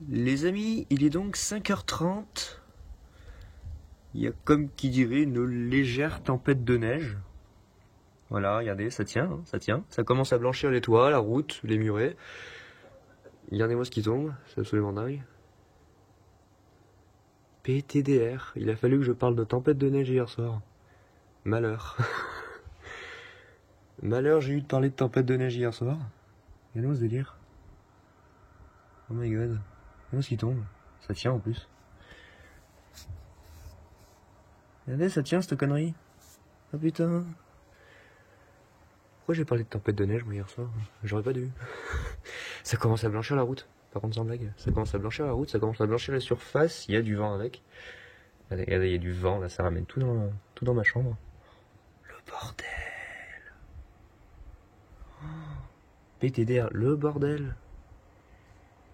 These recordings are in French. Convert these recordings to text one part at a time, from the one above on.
Les amis, il est donc 5h30. Il y a comme qui dirait une légère tempête de neige. Voilà, regardez, ça tient, hein, ça tient. Ça commence à blanchir les toits, la route, les murets. Regardez-moi ce qui tombe, c'est absolument dingue. PTDR, il a fallu que je parle de tempête de neige hier soir. Malheur. Malheur, j'ai eu de parler de tempête de neige hier soir. Regardez-moi ce délire. Oh my god. Regardez-moi ce qui tombe. Ça tient en plus. Regardez, ça tient cette connerie. Oh putain. Pourquoi j'ai parlé de tempête de neige moi hier soir? J'aurais pas dû. Ça commence à blanchir la route. Par contre sans blague. Ça commence à blanchir la route, ça commence à blanchir la surface. Il y a du vent avec. Regardez, il y a du vent là, ça ramène tout dans ma chambre. Le bordel. Oh. PTDR, le bordel.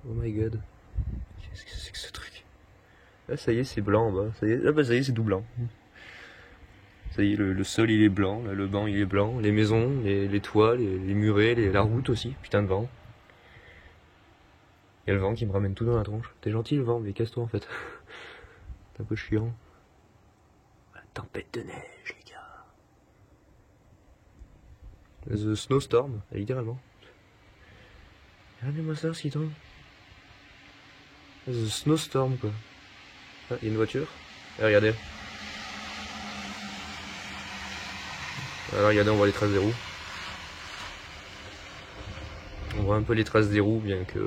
Oh my god. Qu'est-ce que c'est que ce truc? Là ça y est, c'est blanc en bas. Ça y est, là bah ça y est, c'est tout blanc. Ça y est, le sol il est blanc, là, le banc il est blanc, les maisons, les toits, les murets, la route aussi, putain de vent. Il y a le vent qui me ramène tout dans la tronche. T'es gentil le vent, mais casse-toi en fait. C'est un peu chiant. La tempête de neige les gars. The snowstorm, littéralement. Regardez-moi ça, ce qui tombe. The snowstorm quoi. Ah, il y a une voiture. Et regardez. Alors regardez, on voit les traces des roues. On voit un peu les traces des roues, bien qu'il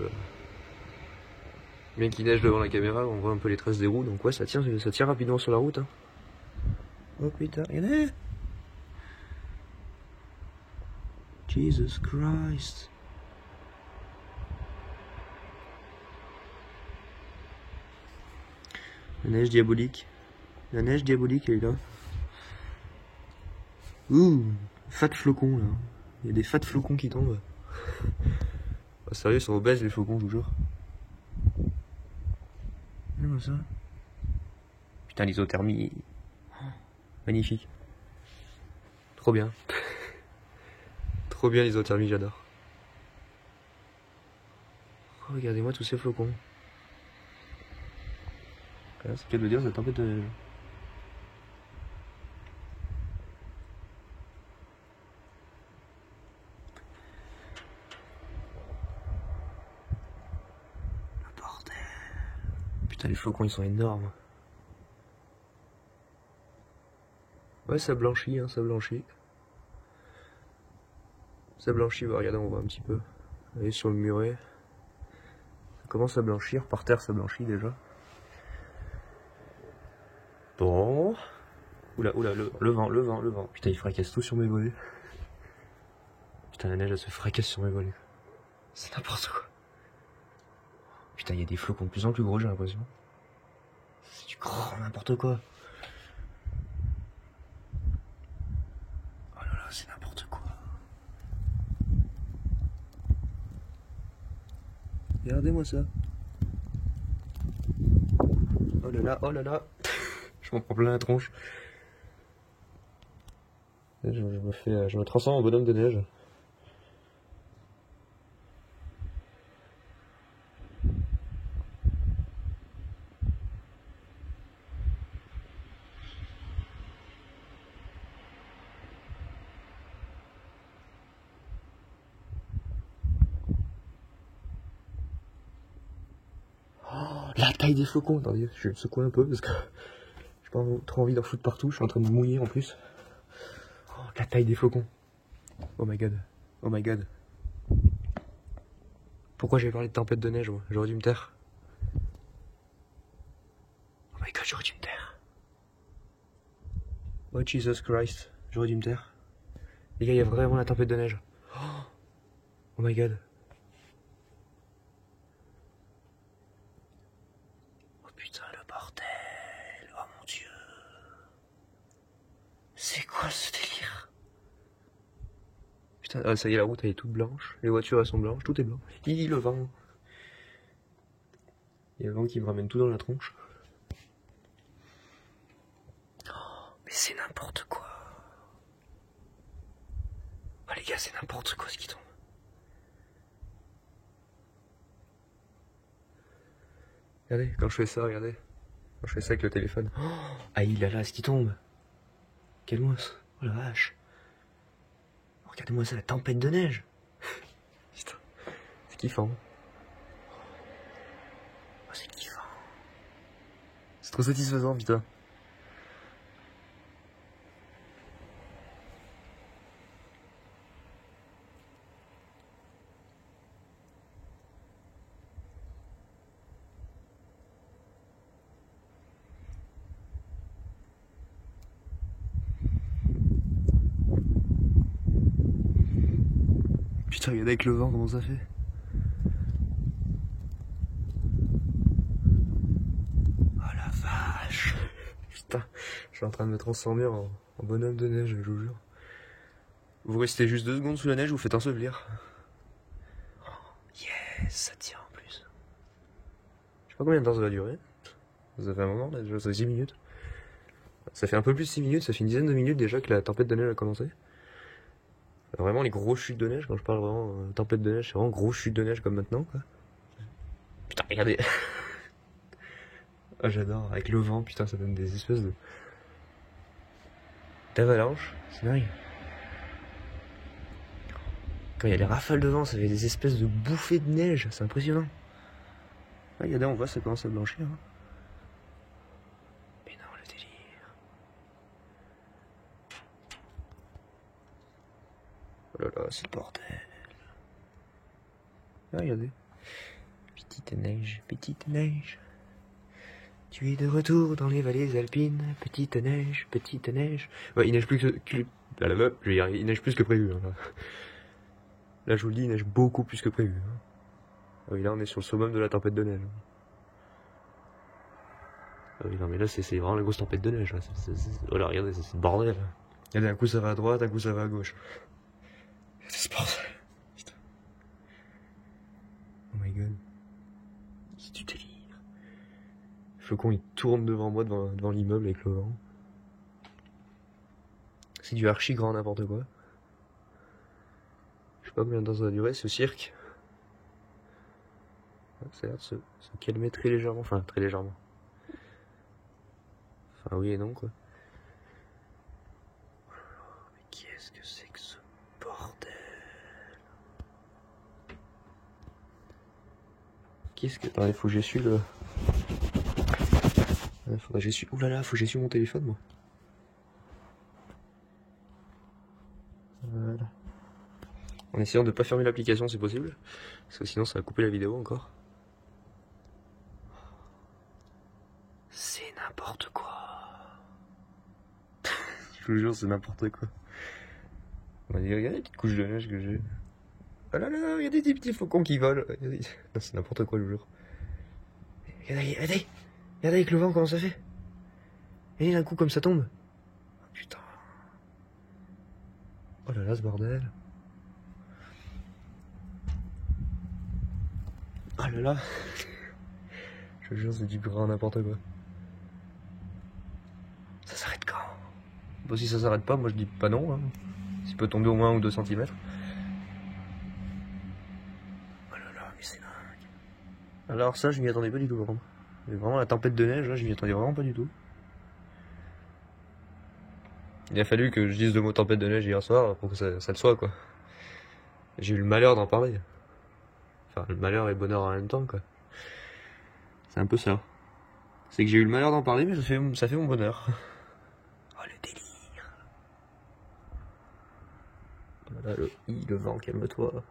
neige devant la caméra, on voit un peu les traces des roues. Donc ouais, ça tient rapidement sur la route. Hein. Oh putain, regardez. Jesus Christ. La neige diabolique. La neige diabolique, elle est là. Ouh, fat flocons là. Il y a des fat flocons qui tombent. Oh, sérieux, ils sont obèses les flocons, je vous jure. Regardez-moi ça. Putain, l'isothermie. Magnifique. Trop bien. Trop bien l'isothermie, j'adore. Oh, regardez-moi tous ces flocons. C'est le cas de dire, c'est tempête de neige. Le bordel. Putain, les flocons ils sont énormes. Ouais, ça blanchit, hein, ça blanchit. Ça blanchit, bah, regardez, on voit un petit peu. Vous voyez sur le muret. Ça commence à blanchir, par terre ça blanchit déjà. Bon. Oula, le vent. Putain, il fracasse tout sur mes volets. Putain, la neige elle se fracasse sur mes volets. C'est n'importe quoi. Putain, il y a des flocons de plus en plus gros, j'ai l'impression. C'est du grand n'importe quoi. Oh là là, c'est n'importe quoi. Regardez-moi ça. Oh là là. Je m'en prends plein la tronche. Je me transforme en bonhomme de neige. La taille des flocons, attendez, je vais me secouer un peu parce que j'ai pas trop envie d'en foutre partout, je suis en train de me mouiller en plus. Oh, la taille des flocons. Oh my god. Oh my god. Pourquoi j'ai parlé de tempête de neige moi? J'aurais dû me taire. Oh my god, j'aurais dû me taire. Oh Jesus Christ, j'aurais dû me taire. Les gars, il y a vraiment la tempête de neige. Oh my god. Putain, le bordel. Oh mon dieu. C'est quoi ce délire? Putain, ah, ça y est, la route elle est toute blanche. Les voitures elles sont blanches, tout est blanc. Le vent. Il y a le vent qui me ramène tout dans la tronche. Oh, mais c'est n'importe quoi. Oh les gars, c'est n'importe quoi ce qui tombe. Regardez, quand je fais ça, regardez. Quand je fais ça avec le téléphone. Oh, ah, il a là, ce qui tombe. Quelle mousse. Oh la vache. Oh, regardez-moi ça, la tempête de neige. Putain, c'est kiffant. Oh, c'est kiffant. C'est trop satisfaisant, putain. Putain, regardez avec le vent comment ça fait. Oh la vache. Putain, je suis en train de me transformer en bonhomme de neige, je vous jure. Vous restez juste 2 secondes sous la neige, vous faites ensevelir. Oh, yes, ça tient en plus. Je sais pas combien de temps ça va durer. Ça fait un moment là, déjà, ça fait 6 minutes. Ça fait un peu plus de 6 minutes, ça fait une dizaine de minutes déjà que la tempête de neige a commencé. Vraiment les grosses chutes de neige, quand je parle vraiment tempête de neige, c'est vraiment grosses chutes de neige comme maintenant quoi. Putain, regardez. Ah, j'adore, avec le vent, putain, ça donne des espèces de d'avalanches, c'est dingue. Quand il y a les rafales de vent, ça fait des espèces de bouffées de neige, c'est impressionnant. Ah, regardez, on voit, ça commence à blanchir. Hein. Mais non, le délire. Oh là là, c'est le bordel. Ah, regardez. Petite neige, petite neige. Tu es de retour dans les vallées alpines, petite neige, petite neige. Ouais, il neige plus que... il neige plus que prévu. Hein, là. Là, je vous le dis, il neige beaucoup plus que prévu. Hein. Ah oui, là, on est sur le summum de la tempête de neige. Ah oui, non, mais là, c'est vraiment la grosse tempête de neige. Là. Oh là, regardez, c'est le bordel. Regardez, un coup ça va à droite, un coup ça va à gauche. C'est ce bordel. Putain. Oh my god. C'est du délire. Le flocon, il tourne devant moi, devant l'immeuble avec le vent. C'est du archi grand n'importe quoi. Je sais pas combien de temps ça va durer, ce cirque. Ça a l'air de se calmer très légèrement, enfin très légèrement. Enfin oui et non quoi. Mais qu'est-ce que c'est que ce bordel? Qu'est-ce que... Attendez, faut que j'essuie le... Faudrait que j'essuie... Ouh là là, faut que j'essuie mon téléphone moi. Voilà. En essayant de pas fermer l'application si possible. Parce que sinon ça va couper la vidéo encore. C'est n'importe quoi. Je vous jure, c'est n'importe quoi. Regardez les petites couches de neige que j'ai. Oh là là, regardez des petits flocons qui volent. C'est n'importe quoi, je vous jure. Regardez avec le vent comment ça fait. Et d'un coup comme ça tombe. Oh, putain. Oh là là, ce bordel. Oh là là. Je vous jure, c'est du grand n'importe quoi. Ça s'arrête quand? Bon, si ça s'arrête pas, moi je dis pas non. Hein. Ça peut tomber au moins 1 ou 2 cm. Oh là là, mais c'est dingue. Alors ça, je m'y attendais pas du tout, par contre. Mais vraiment, la tempête de neige, là, je m'y attendais vraiment pas du tout. Il a fallu que je dise le mot tempête de neige hier soir pour que ça le soit, quoi. J'ai eu le malheur d'en parler. Enfin, le malheur et le bonheur en même temps, quoi. C'est un peu ça. C'est que j'ai eu le malheur d'en parler, mais ça fait mon bonheur. Oh, le délire. Voilà, le vent, calme-toi.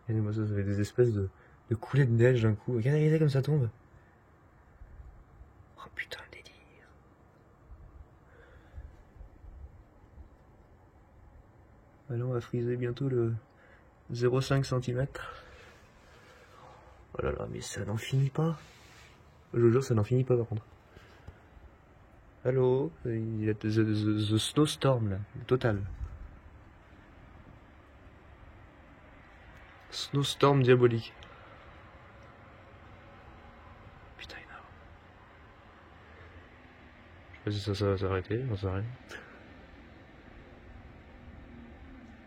Regardez-moi ça, ça fait des espèces de coulées de neige d'un coup. Regardez comme ça tombe. Oh putain, le délire. Là, on va friser bientôt le 0,5 cm. Oh là là, mais ça n'en finit pas. Je vous jure, ça n'en finit pas par contre. Allô, il y a the snowstorm là, total. Snowstorm diabolique. Putain, énorme. Je sais pas si ça va s'arrêter, j'en sais rien.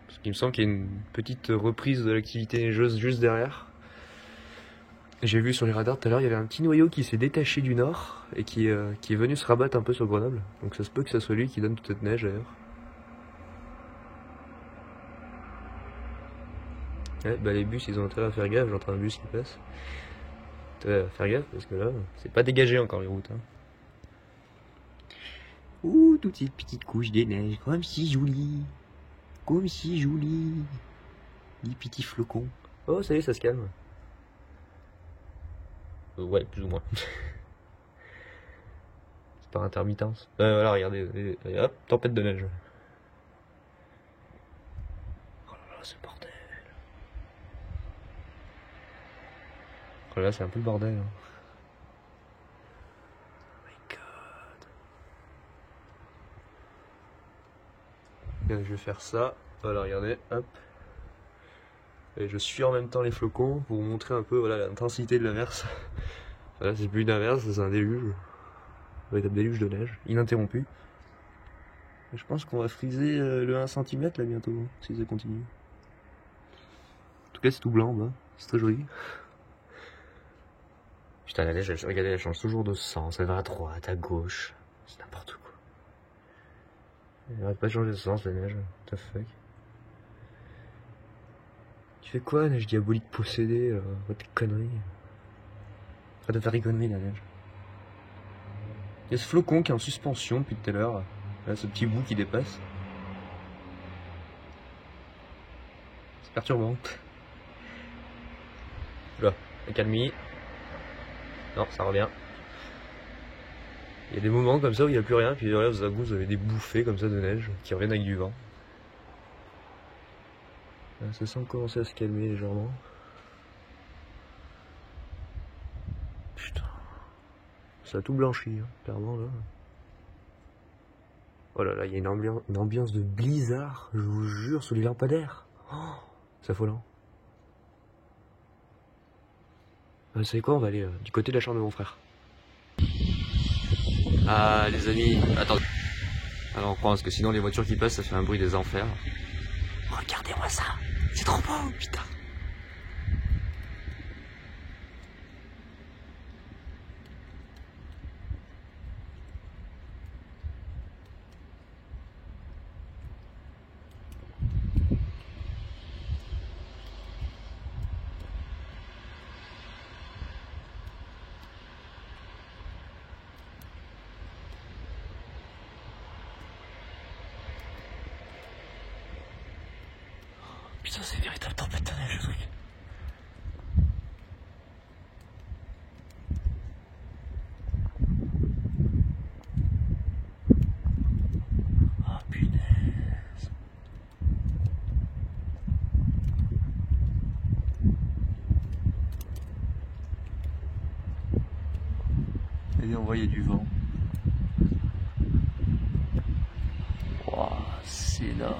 Parce qu'il me semble qu'il y a une petite reprise de l'activité neigeuse juste derrière. J'ai vu sur les radars tout à l'heure, il y avait un petit noyau qui s'est détaché du nord et qui est venu se rabattre un peu sur Grenoble. Donc ça se peut que ça soit lui qui donne toute cette neige d'ailleurs. Ouais, bah les bus ils ont intérêt à faire gaffe, j'entends un bus qui passe. Intérêt à faire gaffe parce que là, c'est pas dégagé encore les routes. Hein. Ouh, toutes ces petites couches de neige, comme si joli. Comme si joli. Les petits flocons. Oh ça y est, ça se calme. Ouais, plus ou moins. C'est par intermittence. Voilà, regardez, hop, tempête de neige. Oh là là, c'est le bordel. Oh là, c'est un peu le bordel. Hein. Oh my god. Je vais faire ça. Voilà, regardez, hop. Et je suis en même temps les flocons pour vous montrer un peu voilà, l'intensité de l'averse. Voilà, c'est plus une averse, c'est un déluge. Un véritable déluge de neige, ininterrompu. Et je pense qu'on va friser le 1 cm là bientôt, hein, si ça continue. En tout cas, c'est tout blanc en bas, c'est très joli. Putain, la neige, regardez, elle change toujours de sens, elle va à droite, à gauche, c'est n'importe quoi. Elle n'arrête pas de changer de sens, la neige, what the fuck. Tu fais quoi, neige diabolique possédée, tes conneries. Arrête de faire des conneries, la neige. Il y a ce flocon qui est en suspension depuis tout à l'heure. Là, ce petit bout qui dépasse. C'est perturbant. Là, accalmie. Non, ça revient. Il y a des moments comme ça où il n'y a plus rien, puis là, vous avez des bouffées comme ça de neige qui reviennent avec du vent. Là, ça semble commencer à se calmer légèrement. Putain. Ça a tout blanchi, hein, clairement là. Oh là là, il y a une ambiance de blizzard, je vous jure, sous les lampadaires. Oh, c'est affolant. Vous savez quoi, on va aller du côté de la chambre de mon frère. Ah les amis, attendez. Alors on prend parce que sinon les voitures qui passent ça fait un bruit des enfers. Regardez-moi ça, c'est trop beau, putain. Putain, c'est une véritable tempête de neige, ce truc. Oh punaise. Et on voit, il y a du vent. Waouh, c'est là.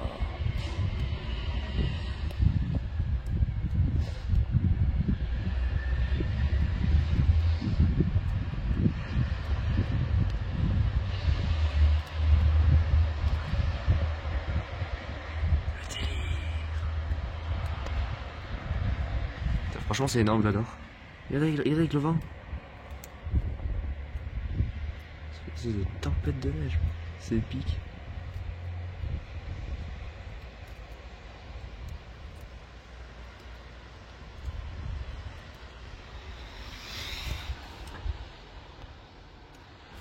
Franchement, c'est énorme, j'adore. Regardez avec le vent. C'est une tempête de neige. C'est épique.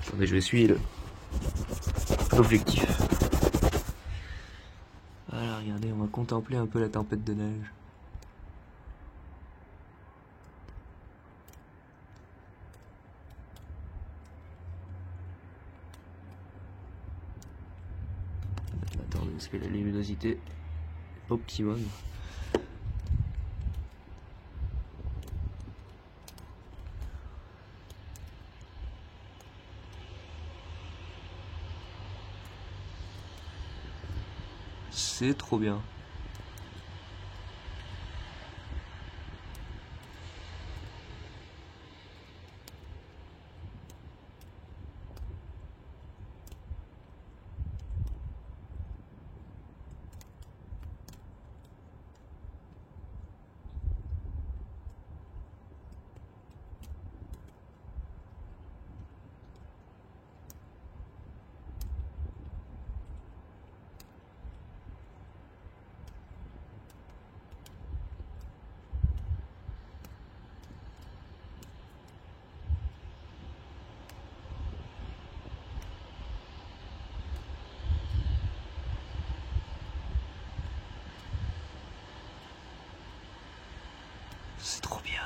Attendez, je vais essuyer l'objectif. Voilà, regardez, on va contempler un peu la tempête de neige. Attendez, parce que la luminosité est optimum. C'est trop bien. C'est trop bien.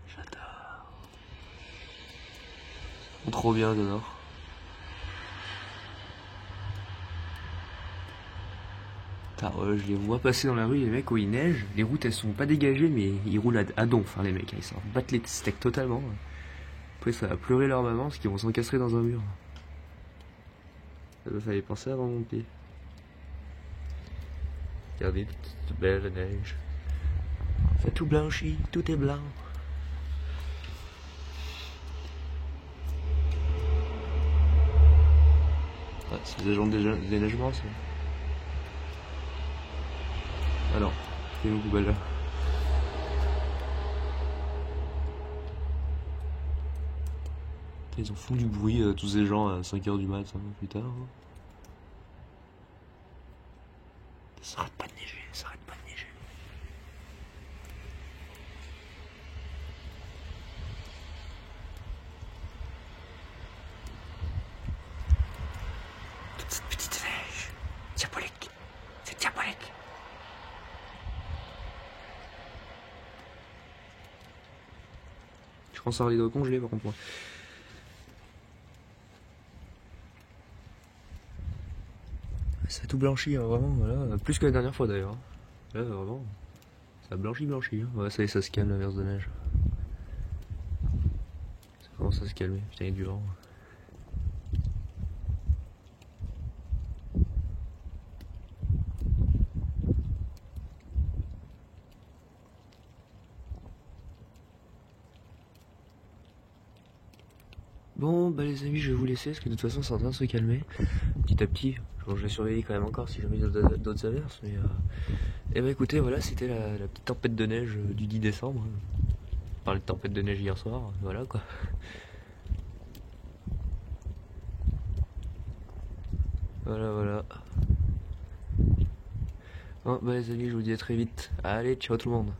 J'adore. Trop bien, j'adore. Je les vois passer dans la rue, les mecs, où il neige, les routes elles sont pas dégagées, mais ils roulent à donf, hein, les mecs, ils s'en battent les steaks totalement. Après, ça va pleurer leur maman parce qu'ils vont s'encastrer dans un mur. Ça doit falloir penser avant mon pied. Regardez, toute belle neige. C'est tout blanchi, tout est blanc. Ouais, c'est des gens de déneigement, ça. Ah non, c'est une poubelle là. Ils en font du bruit, tous ces gens à 5h du mat, plus tard. Ça arrête pas de neiger, ça arrête pas de neiger. Toute cette petite neige, diabolique, c'est diabolique. Je pense à avoir les doigts congelés par contre. Ça a tout blanchi, hein, vraiment, voilà. Plus que la dernière fois d'ailleurs. Là, vraiment, ça a blanchi. Hein. Ouais, ça y est, ça se calme, l'averse de neige. Ça commence à se calmer, putain, il y a du vent. Bon, bah les amis, je vais vous laisser parce que de toute façon, c'est en train de se calmer. Petit à petit, je vais surveiller quand même encore si jamais il y a d'autres averses. Mais et bah écoutez, voilà, c'était la petite tempête de neige du 10 décembre. On parlait de tempête de neige hier soir, voilà quoi. Voilà. Bon, bah les amis, je vous dis à très vite. Allez, ciao tout le monde.